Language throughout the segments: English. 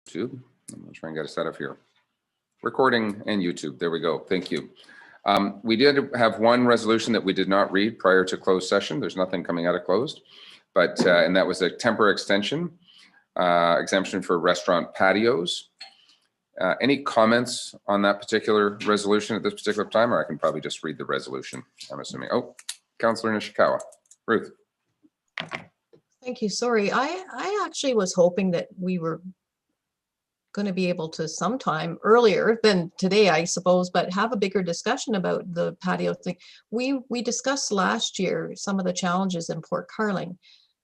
YouTube. I'm going to try and get it set up here. Recording and YouTube. There we go. Thank you. We did have one resolution that we did not read prior to closed session. There's nothing coming out of closed, but and that was a temporary extension exemption for restaurant patios. Any comments on that particular resolution at this particular time, or I can probably just read the resolution, I'm assuming. Oh, Councillor Nishikawa. Ruth. Thank you. Sorry, I actually was hoping that we were going to be able to sometime earlier than today, I suppose, but have a bigger discussion about the patio thing. We discussed last year some of the challenges in Port Carling,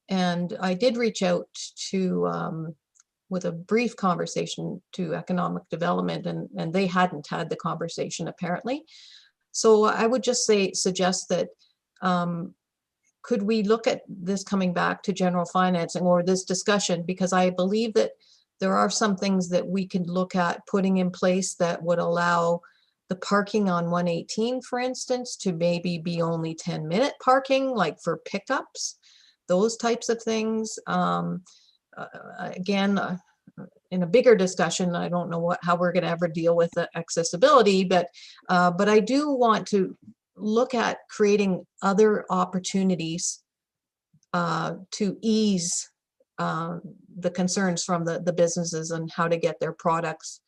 and I did reach out to with a brief conversation to economic development, and they hadn't had the conversation apparently. So I would just suggest that could we look at this coming back to general financing or this discussion, because I believe that there are some things that we could look at putting in place that would allow the parking on 118, for instance, to maybe be only 10-minute parking, like for pickups, those types of things. Again, in a bigger discussion, I don't know how we're going to ever deal with the accessibility, but I do want to look at creating other opportunities to ease the concerns from the businesses and how to get their products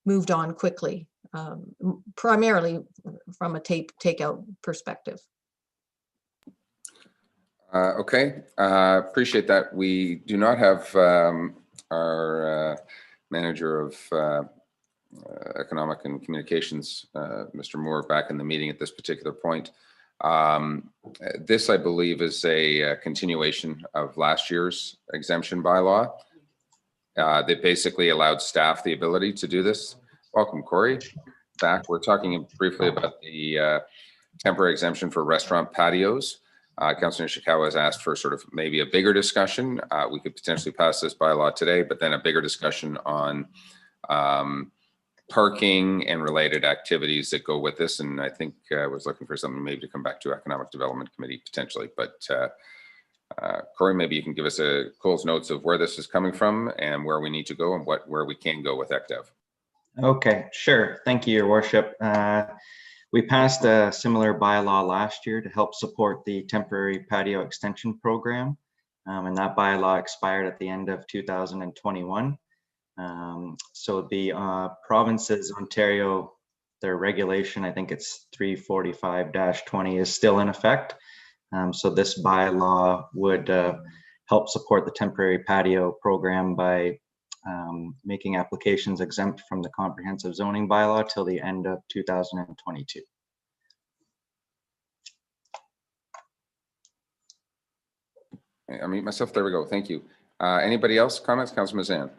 moved on quickly, primarily from a takeout perspective. Okay, appreciate that. We do not have our manager of economic and communications, Mr. Moore, back in the meeting at this particular point. This, I believe, is a continuation of last year's exemption bylaw. They basically allowed staff the ability to do this. Welcome, Corey. Back, we're talking briefly about the temporary exemption for restaurant patios. Councillor Nishikawa has asked for sort of maybe a bigger discussion. We could potentially pass this bylaw today, but then a bigger discussion on parking and related activities that go with this. And I think I was looking for something maybe to come back to Economic Development Committee potentially. But Corey, maybe you can give us a Cole's notes of where this is coming from and where we need to go and where we can go with ECDEV. Okay, sure. Thank you, Your Worship. We passed a similar bylaw last year to help support the temporary patio extension program. And that bylaw expired at the end of 2021. So the provinces, Ontario, their regulation, I think it's 345-20 is still in effect. So this bylaw would help support the temporary patio program by making applications exempt from the comprehensive zoning bylaw till the end of 2022. I mean, myself, there we go. Thank you. Anybody else? Comments? Councillor Mazan.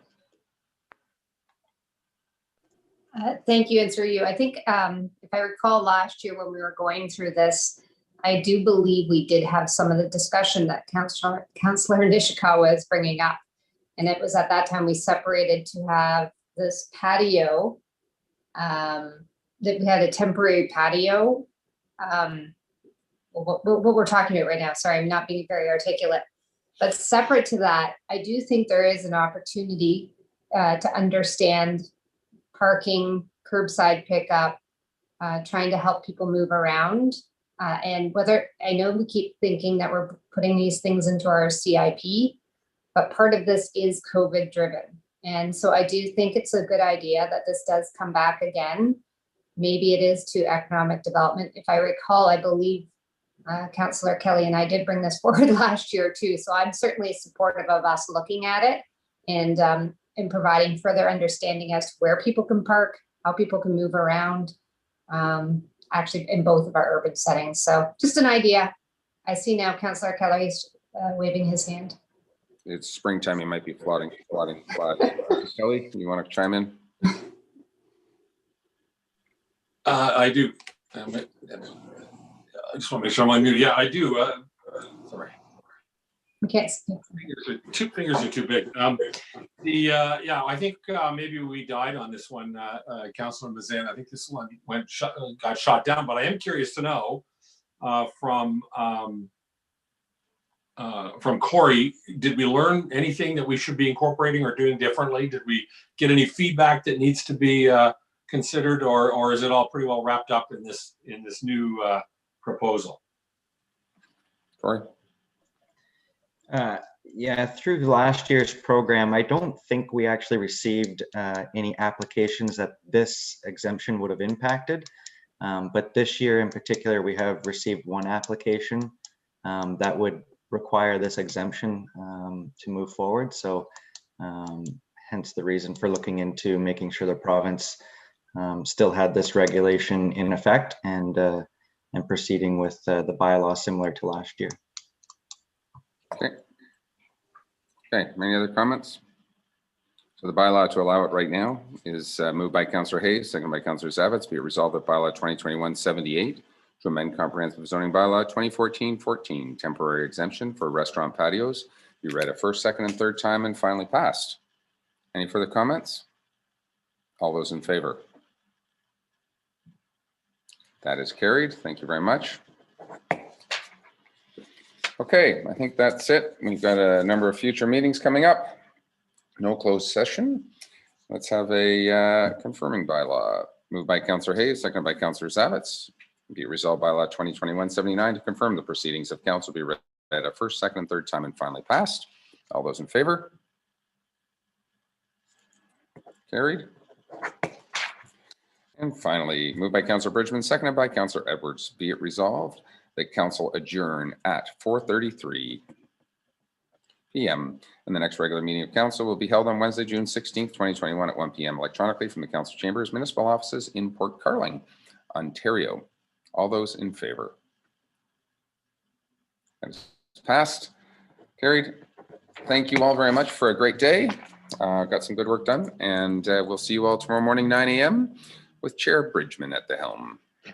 Thank you, and through you. I think if I recall last year when we were going through this, I do believe we did have some of the discussion that Councillor Nishikawa is bringing up. And it was at that time we separated to have this patio, that we had a temporary patio. What we're talking about right now, sorry, I'm not being very articulate. But separate to that, I do think there is an opportunity to understand parking, curbside pickup, trying to help people move around. And whether, I know we keep thinking that we're putting these things into our CIP, but part of this is COVID driven. And so I do think it's a good idea that this does come back again. Maybe it is to economic development. If I recall, I believe Councillor Kelly and I did bring this forward last year too. So I'm certainly supportive of us looking at it and providing further understanding as to where people can park, how people can move around, actually in both of our urban settings. So just an idea. I see now Councillor Kelly is waving his hand. It's springtime, you might be flooding. Kelly, you want to chime in? I do. I just want to make sure I'm unmuted. Yeah, I do. Sorry. We can't see. Two fingers are too big. Yeah, I think maybe we died on this one, Councillor Mazan. I think this one got shot down, but I am curious to know from from Corey, did we learn anything that we should be incorporating or doing differently? Did we get any feedback that needs to be considered, or is it all pretty well wrapped up in this new proposal? Corey? Yeah, through last year's program, I don't think we actually received any applications that this exemption would have impacted. But this year in particular, we have received one application that would require this exemption to move forward. So hence the reason for looking into making sure the province still had this regulation in effect and proceeding with the bylaw similar to last year. Okay. Okay, any other comments? So the bylaw to allow it right now is moved by Councillor Hayes, second by Councillor Zavitz. Be it resolved that bylaw 2021-78 to amend comprehensive zoning bylaw 2014-14 temporary exemption for restaurant patios be read a first, second, and third time and finally passed. Any further comments? All those in favor? That is carried. Thank you very much. Okay, I think that's it. We've got a number of future meetings coming up. No closed session. Let's have a confirming bylaw. Moved by Councillor Hayes, seconded by Councillor Zavitz. Be it resolved bylaw 2021-79 to confirm the proceedings of council be read a first, second, and third time and finally passed. All those in favor? Carried. And finally, moved by Councillor Bridgman, seconded by Councillor Edwards. Be it resolved that council adjourn at 4:33 p.m. and the next regular meeting of council will be held on Wednesday, June 16th, 2021 at 1 p.m. electronically from the council chambers, municipal offices in Port Carling, Ontario. All those in favor? That is passed. Carried. Thank you all very much for a great day. Got some good work done, and we'll see you all tomorrow morning, 9 a.m. with Chair Bridgman at the helm.